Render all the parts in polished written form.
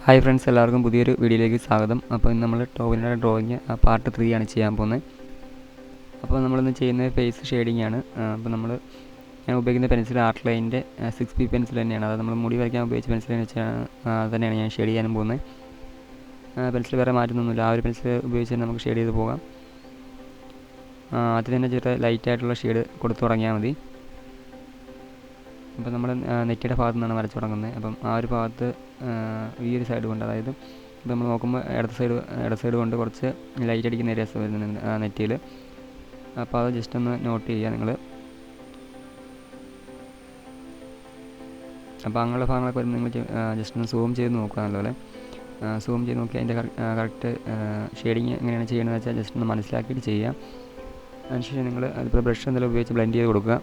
Hi friends, എല്ലാവർക്കും പുതിയൊരു വീഡിയോയിലേക്ക് സ്വാഗതം. അപ്പോൾ ഇന്ന് നമ്മൾ ടോവിനോയുടെ ഡ്രോയിങ് പാർട്ട് 3 ആണ് ചെയ്യാൻ പോകുന്നത്. അപ്പോൾ നമ്മളിന്ന് ചെയ്യുന്നത് ഫേസ് ഷെയ്ഡിങ് ആണ്. അപ്പോൾ ഞാൻ ഉപയോഗിക്കുന്ന പെൻസിൽ ആർട്ട് ലൈനിൻ്റെ 6B പെൻസിൽ തന്നെയാണ്. അത് നമ്മൾ മുടി വരയ്ക്കാൻ ഉപയോഗിച്ച പെൻസിലിനെ വെച്ചാണ് തന്നെയാണ് ഞാൻ ഷെയ്ഡ് ചെയ്യാനും പോകുന്നത്. പെൻസിൽ വേറെ മാറ്റുന്നൊന്നുമില്ല, ആ ഒരു പെൻസിൽ ഉപയോഗിച്ച് തന്നെ നമുക്ക് ഷെയ്ഡ് ചെയ്ത് പോകാം. അതിൽ തന്നെ ചെറിയ ലൈറ്റായിട്ടുള്ള ഷെയ്ഡ് കൊടുത്തു തുടങ്ങിയാൽ മതി. അപ്പോൾ നമ്മൾ നെറ്റിയുടെ ഭാഗത്തു നിന്നാണ് വരച്ചു തുടങ്ങുന്നത്. അപ്പം ആ ഒരു ഭാഗത്ത് ഈ ഒരു സൈഡ് കൊണ്ട്, അതായത് ഇപ്പോൾ നമ്മൾ നോക്കുമ്പോൾ ഇട സൈഡ് കൊണ്ട് കുറച്ച് ലൈറ്റ് അടിക്കുന്ന ഏരിയാസ് വരുന്നുണ്ട് നെറ്റിയിൽ. അപ്പോൾ അത് ജസ്റ്റ് ഒന്ന് നോട്ട് ചെയ്യുക നിങ്ങൾ. അപ്പോൾ അങ്ങനെയുള്ള ഭാഗങ്ങളൊക്കെ വരുമ്പോൾ നിങ്ങൾ ജസ്റ്റ് ഒന്ന് സൂം ചെയ്ത് നോക്കുക. നല്ലപോലെ സൂം ചെയ്ത് നോക്കി അതിൻ്റെ കറക്റ്റ് ഷെയ്ഡിങ് എങ്ങനെയാണ് ചെയ്യണമെന്ന് വെച്ചാൽ ജസ്റ്റ് ഒന്ന് മനസ്സിലാക്കിയിട്ട് ചെയ്യുക. അതിനുശേഷം നിങ്ങൾ അതിപ്പോൾ ബ്രഷ് എന്തെങ്കിലും ഉപയോഗിച്ച് ബ്ലെൻഡ് ചെയ്ത് കൊടുക്കുക.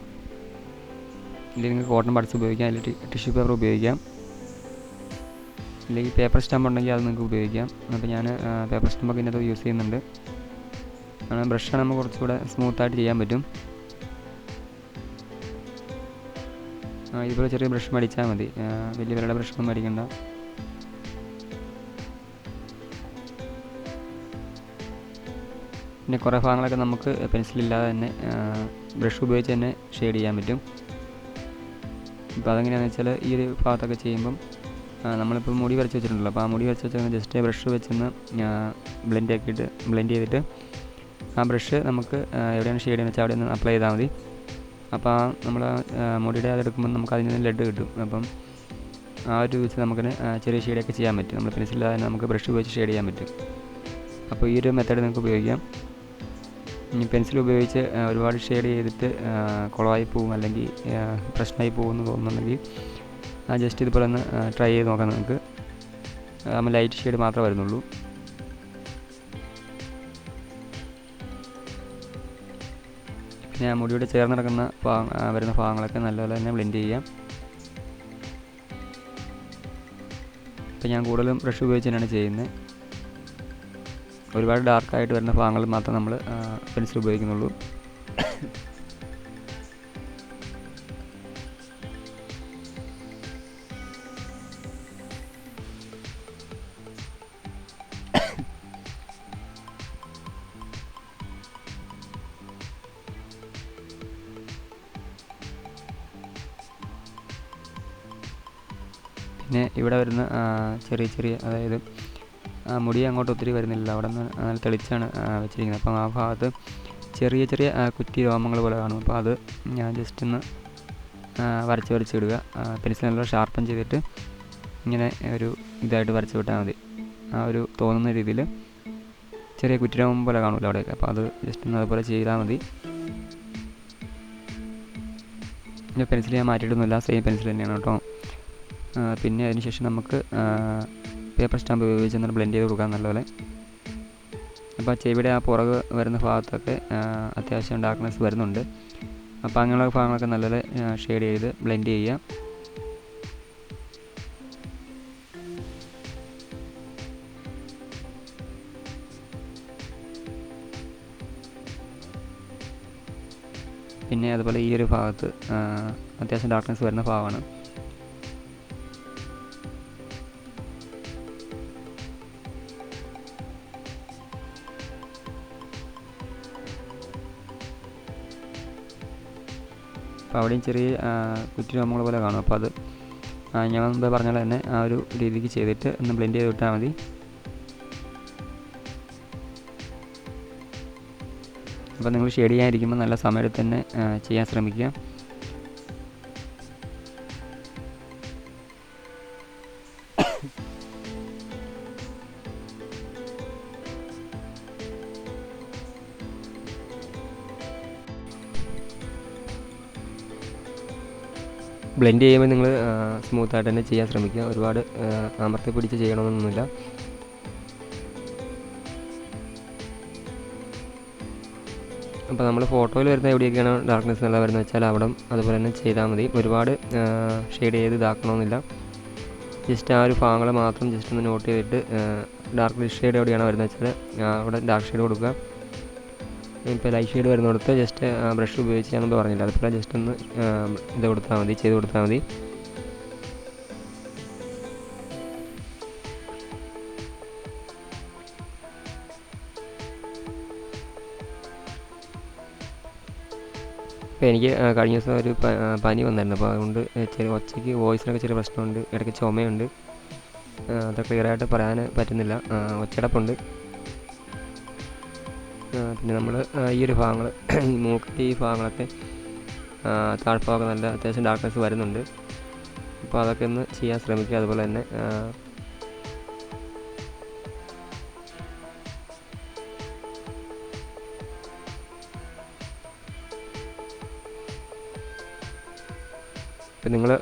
ഇല്ലെങ്കിൽ നിങ്ങൾക്ക് കോട്ടൺ ബഡ്സ് ഉപയോഗിക്കാം, അല്ലെങ്കിൽ ടിഷ്യൂ പേപ്പർ ഉപയോഗിക്കാം, അല്ലെങ്കിൽ പേപ്പർ സ്റ്റാമ്പ് ഉണ്ടെങ്കിൽ അത് നിങ്ങൾക്ക് ഉപയോഗിക്കാം. അപ്പോൾ ഞാൻ പേപ്പർ സ്റ്റാമ്പൊക്കെ ഇതിനകത്ത് യൂസ് ചെയ്യുന്നുണ്ട്. ബ്രഷാണ് നമുക്ക് കുറച്ചുകൂടെ സ്മൂത്തായിട്ട് ചെയ്യാൻ പറ്റും. ഇതുപോലെ ചെറിയ ബ്രഷ് മേടിച്ചാൽ മതി, വലിയ വിലയുടെ ബ്രഷൊന്നും മേടിക്കണ്ട. പിന്നെ കുറേ ഭാഗങ്ങളൊക്കെ നമുക്ക് പെൻസിലില്ലാതെ തന്നെ ബ്രഷ് ഉപയോഗിച്ച് തന്നെ ഷെയ്ഡ് ചെയ്യാൻ പറ്റും. ഇപ്പോൾ അതെങ്ങനെയാണെന്ന് വെച്ചാൽ ഈ ഒരു ഭാഗത്തൊക്കെ ചെയ്യുമ്പം നമ്മളിപ്പോൾ മുടി വരച്ച് വെച്ചിട്ടുണ്ടല്ലോ, അപ്പോൾ ആ മുടി വരച്ച് വെച്ചാൽ ജസ്റ്റ് ബ്രഷ് വെച്ചൊന്ന് ബ്ലെൻഡ് ചെയ്തിട്ട് ആ ബ്രഷ് നമുക്ക് എവിടെയാണ് ഷെയ്ഡ് ചെയ്യുന്നത് വെച്ചാൽ അവിടെ ഒന്ന് അപ്ലൈ ചെയ്താൽ മതി. അപ്പോൾ നമ്മൾ മുടിയുടെ അതെടുക്കുമ്പോൾ നമുക്ക് അതിൽ നിന്ന് ലെഡ് കിട്ടും. അപ്പം ആ ഒരു വെച്ച് നമുക്കിന് ചെറിയ ഷെയ്ഡൊക്കെ ചെയ്യാൻ പറ്റും. നമ്മൾ പെൻസിലില്ലാതെ തന്നെ നമുക്ക് ബ്രഷ് ഉപയോഗിച്ച് ഷെയ്ഡ് ചെയ്യാൻ പറ്റും. അപ്പോൾ ഈ ഒരു മെത്തേഡ് നിങ്ങൾക്ക് ഉപയോഗിക്കാം. ഇനി പെൻസിൽ ഉപയോഗിച്ച് ഒരുപാട് ഷെയ്ഡ് ചെയ്തിട്ട് കുളമായി പോകും, അല്ലെങ്കിൽ പ്രശ്നമായി പോകുമെന്ന് തോന്നുന്നുണ്ടെങ്കിൽ ജസ്റ്റ് ഇതുപോലെ ഒന്ന് ട്രൈ ചെയ്ത് നോക്കാം. നമുക്ക് നമ്മൾ ലൈറ്റ് ഷെയ്ഡ് മാത്രമേ വരുന്നുള്ളൂ. പിന്നെ മുടിയോട് ചേർന്ന് നടക്കുന്ന വരുന്ന ഭാഗങ്ങളൊക്കെ നല്ലപോലെ തന്നെ ബ്ലെൻഡ് ചെയ്യാം. ഇപ്പം ഞാൻ കൂടുതലും ബ്രഷ് ഉപയോഗിച്ച് തന്നെയാണ് ചെയ്യുന്നത്. ഒരുപാട് ഡാർക്കായിട്ട് വരുന്ന ഭാഗങ്ങൾ മാത്രം നമ്മൾ പെൻസിൽ ഉപയോഗിക്കുന്നുള്ളൂ. പിന്നെ ഇവിടെ വരുന്ന ചെറിയ അതായത് മുടി അങ്ങോട്ട് ഒത്തിരി വരുന്നില്ല, അവിടെ നിന്ന് നല്ല തെളിച്ചാണ് വെച്ചിരിക്കുന്നത്. അപ്പം ആ ഭാഗത്ത് ചെറിയ കുറ്റി രോമങ്ങൾ പോലെ കാണും. അപ്പോൾ അത് ഞാൻ ജസ്റ്റ് ഒന്ന് വരച്ചിടുക. പെൻസിൽ നല്ല ഷാർപ്പൻ ചെയ്തിട്ട് ഇങ്ങനെ ഒരു ഇതായിട്ട് വരച്ച് വിട്ടാൽ മതി. ആ ഒരു തോന്നുന്ന രീതിയിൽ ചെറിയ കുറ്റി രോമം പോലെ കാണുമല്ലോ അവിടെയൊക്കെ, അപ്പോൾ അത് ജസ്റ്റ് ഒന്ന് അതുപോലെ ചെയ്താൽ മതി. പിന്നെ പെൻസിൽ ഞാൻ മാറ്റിയിട്ടൊന്നുമില്ല, സെയിം പെൻസിൽ തന്നെയാണ് കേട്ടോ. പിന്നെ അതിന് ശേഷം നമുക്ക് പേപ്പർ സ്റ്റാമ്പ് ഉപയോഗിച്ച് ഒന്ന് ബ്ലെൻഡ് ചെയ്ത് കൊടുക്കാം നല്ലപോലെ. അപ്പോൾ ആ ചെവിയുടെ ആ പുറക് വരുന്ന ഭാഗത്തൊക്കെ അത്യാവശ്യം ഡാർക്ക്നെസ് വരുന്നുണ്ട്. അപ്പോൾ അങ്ങനെയുള്ള ഭാഗങ്ങളൊക്കെ നല്ലപോലെ ഷെയ്ഡ് ചെയ്ത് ബ്ലെൻഡ് ചെയ്യുക. പിന്നെ അതുപോലെ ഈ ഒരു ഭാഗത്ത് അത്യാവശ്യം ഡാർക്ക്നെസ് വരുന്ന ഭാഗമാണ്. അപ്പോൾ അവിടെയും ചെറിയ കുറ്റി രോമങ്ങൾ പോലെ കാണും. അപ്പോൾ അത് ഞാൻ മുമ്പേ പറഞ്ഞ പോലെ തന്നെ ആ ഒരു രീതിക്ക് ചെയ്തിട്ട് ഒന്ന് ബ്ലെൻഡ് ചെയ്ത് വിട്ടാൽ മതി. അപ്പോൾ നിങ്ങൾ ഷെയ്ഡ് ചെയ്യാനിരിക്കുമ്പോൾ നല്ല സമയത്ത് തന്നെ ചെയ്യാൻ ശ്രമിക്കുക. ബ്ലെൻഡ് ചെയ്യുമ്പോൾ നിങ്ങൾ സ്മൂത്തായിട്ട് തന്നെ ചെയ്യാൻ ശ്രമിക്കുക. ഒരുപാട് അമർത്തി പിടിച്ച് ചെയ്യണമെന്നൊന്നുമില്ല. അപ്പോൾ നമ്മൾ ഫോട്ടോയിൽ വരുന്ന എവിടെയൊക്കെയാണ് ഡാർക്ക്നെസ് നല്ല വരുന്നത് വെച്ചാൽ അവിടെ അതുപോലെ തന്നെ ചെയ്താൽ മതി. ഒരുപാട് ഷെയ്ഡ് ചെയ്ത് ഇതാക്കണമെന്നില്ല. ജസ്റ്റ് ആ ഒരു ഭാഗങ്ങൾ മാത്രം ജസ്റ്റ് ഒന്ന് നോട്ട് ചെയ്തിട്ട് ഡാർക്ക് ഷെയ്ഡ് എവിടെയാണ് വരുന്നത് വെച്ചാൽ അവിടെ ഡാർക്ക് ഷെയ്ഡ് കൊടുക്കുക. ഇപ്പോൾ ലൈറ്റ് ഷെയ്ഡ് വരുന്നിടത്ത് ജസ്റ്റ് ബ്രഷ് ഉപയോഗിച്ച് ഞാൻ മുമ്പ് പറഞ്ഞില്ല, അതുപോലെ ജസ്റ്റ് ഒന്ന് ചെയ്ത് കൊടുത്താൽ മതി. അപ്പോൾ എനിക്ക് കഴിഞ്ഞ ദിവസം ഒരു പനി വന്നായിരുന്നു. അപ്പോൾ അതുകൊണ്ട് ചെറിയ ഒച്ചയ്ക്ക് വോയിസിനൊക്കെ ചെറിയ പ്രശ്നമുണ്ട്, ഇടയ്ക്ക് ചുമയുണ്ട്, അത്ര ക്ലിയറായിട്ട് പറയാൻ പറ്റുന്നില്ല, ഒച്ചടപ്പുണ്ട്. പിന്നെ നമ്മൾ ഈ ഒരു ഭാഗങ്ങൾ ഈ മൂക്കിൻ്റെ ഈ ഭാഗങ്ങളൊക്കെ താഴ്ഭാഗം നല്ല അത്യാവശ്യം ഡാർക്ക്നെസ് വരുന്നുണ്ട്. അപ്പോൾ അതൊക്കെ ഒന്ന് ചെയ്യാൻ ശ്രമിക്കുക. അതുപോലെ തന്നെ ഇപ്പം നിങ്ങൾ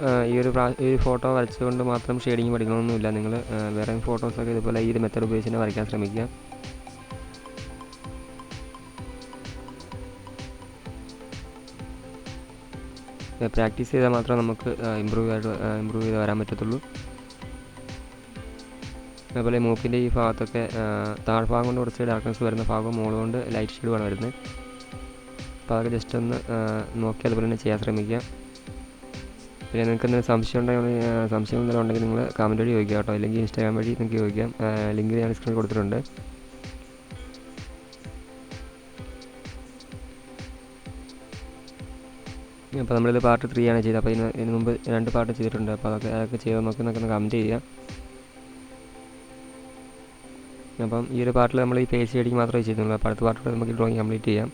ഈ ഫോട്ടോ വരച്ചുകൊണ്ട് മാത്രം ഷെയ്ഡിങ് പഠിക്കണമെന്നൊന്നുമില്ല. നിങ്ങൾ വേറെ ഫോട്ടോസൊക്കെ ഇതുപോലെ ഈ ഒരു മെത്തേഡ് ഉപയോഗിച്ച് തന്നെ വരയ്ക്കാൻ ശ്രമിക്കുക. പ്രാക്ടീസ് ചെയ്താൽ മാത്രമേ നമുക്ക് ഇമ്പ്രൂവ് ചെയ്ത് വരാൻ പറ്റത്തുള്ളൂ. അതുപോലെ മൂക്കിൻ്റെ ഈ ഭാഗത്തൊക്കെ താഴ്ഭാഗം കൊണ്ട് കുറച്ച് ഡാർക്ക്നെസ് വരുന്ന ഭാഗം മുകളിൽ ലൈറ്റ് ഷെയ്ഡുമാണ് വരുന്നത്. അപ്പോൾ അതൊക്കെ ജസ്റ്റ് ഒന്ന് നോക്കി അതുപോലെ തന്നെ ചെയ്യാൻ ശ്രമിക്കുക. പിന്നെ നിങ്ങൾക്ക് എന്തെങ്കിലും സംശയം എന്തെങ്കിലും ഉണ്ടെങ്കിൽ നിങ്ങൾ കമൻറ്റ് വഴി ചോദിക്കുക കേട്ടോ, അല്ലെങ്കിൽ ഇൻസ്റ്റാഗ്രാം വഴി നിങ്ങൾക്ക് ചോദിക്കാം. ലിങ്ക് ഞാൻ ഡിസ്ക്രിപ്ഷനിൽ കൊടുത്തിട്ടുണ്ട്. അപ്പോൾ നമ്മളിത് പാർട്ട് 3 ആണ് ചെയ്തത്. അപ്പോൾ ഇതിന് മുമ്പ് 2 പാർട്ട് ചെയ്തിട്ടുണ്ട്. അപ്പോൾ അതൊക്കെ ചെയ്ത് നോക്കി എന്നൊക്കെ കമൻറ്റ് ചെയ്യുക. അപ്പം ഈ ഒരു പാർട്ടിൽ നമ്മൾ ഈ ഫേസ് ഷെയ്ഡിങ് മാത്രമേ ചെയ്യുന്നുള്ളൂ. അപ്പോൾ അടുത്ത പാർട്ടിൽ നമുക്ക് ഡ്രോയിങ് കംപ്ലീറ്റ് ചെയ്യാം.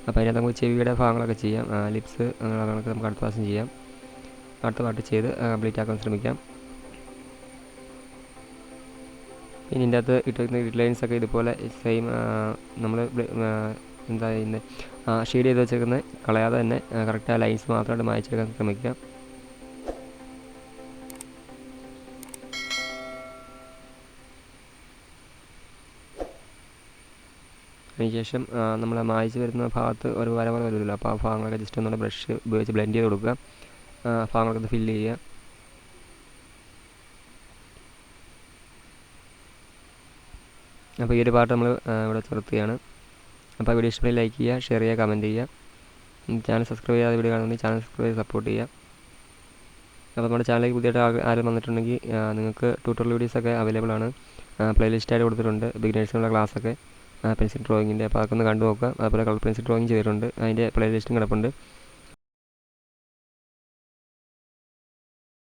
അപ്പോൾ അതിനകത്ത് നമുക്ക് ചെവിയുടെ ഭാഗങ്ങളൊക്കെ ചെയ്യാം, ലിപ്സ് അങ്ങനെയുള്ളതൊക്കെ നമുക്ക് അടുത്ത പ്രാവശ്യം ചെയ്യാം. അടുത്ത പാർട്ട് ചെയ്ത് കംപ്ലീറ്റ് ആക്കാൻ ശ്രമിക്കാം. ഇനി ഇതിൻ്റെ അകത്ത് ഇട്ടിരിക്കുന്ന ഗ്രിഡ് ഇതുപോലെ സെയിം നമ്മൾ എന്താ ചെയ്യുന്നത് ഷെയ്ഡ് ചെയ്ത് വെച്ചേക്കുന്നത് കളയാതെ തന്നെ കറക്റ്റ് ആ ലൈൻസ് മാത്രമായിട്ട് മായ്ച്ചെടുക്കാൻ ശ്രമിക്കുക. അതിനുശേഷം നമ്മൾ മായ്ച്ച് വരുന്ന ഭാഗത്ത് ഒരു വര പോലെ വരുമല്ലോ, അപ്പോൾ ആ ഭാഗങ്ങളൊക്കെ ജസ്റ്റ് ഒന്നുകൂടെ ബ്രഷ് ഉപയോഗിച്ച് ബ്ലെൻഡ് ചെയ്ത് കൊടുക്കുക. ഭാഗങ്ങളൊക്കെ ഒന്ന് ഫില്ല് ചെയ്യുക. അപ്പോൾ ഈ ഒരു പാർട്ട് നമ്മൾ ഇവിടെ നിർത്തുകയാണ്. അപ്പോൾ വീഡിയോ ഇഷ്ടമായി ലൈക്ക് ചെയ്യുക, ഷെയർ ചെയ്യുക, കമൻറ്റ് ചെയ്യുക. ചാനൽ സബ്സ്ക്രൈബ് ചെയ്യാതെ വീഡിയോ കാണുന്നുണ്ടെങ്കിൽ ചാനൽ സബ്സ്ക്രൈബ് ചെയ്ത് സപ്പോർട്ട് ചെയ്യുക. അപ്പോൾ നമ്മുടെ ചാനലിലേക്ക് പുതിയതായിട്ട് ആരും വന്നിട്ടുണ്ടെങ്കിൽ നിങ്ങൾക്ക് ട്യൂട്ടോറിയൽ വീഡിയോസൊക്കെ അവൈലബിൾ ആണ്. പ്ലേലിസ്റ്റായിട്ട് കൊടുത്തിട്ടുണ്ട്, ബിഗിനേഴ്സിനുള്ള ക്ലാസ്സൊക്കെ പെൻസിൽ ഡ്രോയിങ്ങിൻ്റെ. അപ്പോൾ അതൊക്കെ ഒന്ന് കണ്ടു നോക്കുക. അതുപോലെ കളർ പെൻസിൽ ഡ്രോയിങ് ചെയ്തിട്ടുണ്ട്, അതിൻ്റെ പ്ലേലിസ്റ്റും കിടപ്പുണ്ട്.